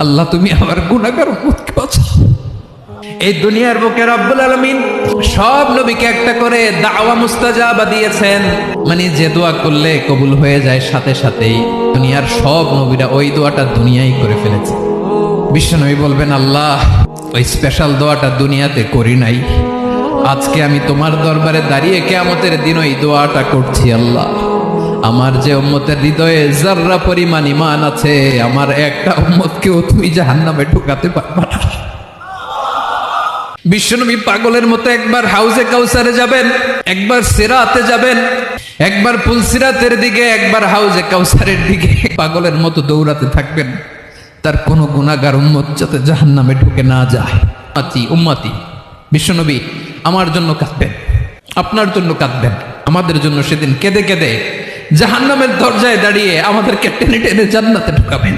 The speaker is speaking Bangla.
আল্লাহ তুমি আমার গুনাহগার উম্মতকে বাঁচাও। এই দুনিয়ার বুকে রব্বুল আলামিন সব নবীকে একটা করে দাওয়া মুস্তাজাবা দিয়েছেন, মানে যে দোয়া করলে কবুল হয়ে যায় সাথে সাথেই। দুনিয়ার সব নবীরা ওই দোয়াটা দুনিয়ায় করে ফেলেছে। বিশ্বনবী বলবেন, আল্লাহ ওই স্পেশাল দোয়াটা দুনিয়াতে করি নাই, আজকে আমি তোমার দরবারে দাঁড়িয়ে কিয়ামতের দিন ওই দোয়াটা করছি। আল্লাহ আমার যে উম্মতের হৃদয়ে যাররা পরিমাণ ঈমান আছে, আমার একটা উম্মতকেও তুমি জাহান্নামে ঢোকাতে পারবা না। বিশ্বনবী পাগলের মতো একবার হাউজে কাউসারে যাবেন, একবার সিরাতে যাবেন, একবার পুলসিরাতের দিকে, একবার হাউজে কাউসারের দিকে পাগলের মতো দৌড়াতে থাকবেন, তার কোনো গুনাহগার উম্মত যাতে জাহান্নামে ঢুকে না যায়। উম্মতি বিশ্বনবী আমার জন্য কাঁদবেন, আপনার জন্য কাঁদবেন, আমাদের জন্য সেদিন কেঁদে কেঁদে জাহান্নামের দরজায় দাঁড়িয়ে আমাদেরকে টেনে টেনে জান্নাতে ঢুকাবেন।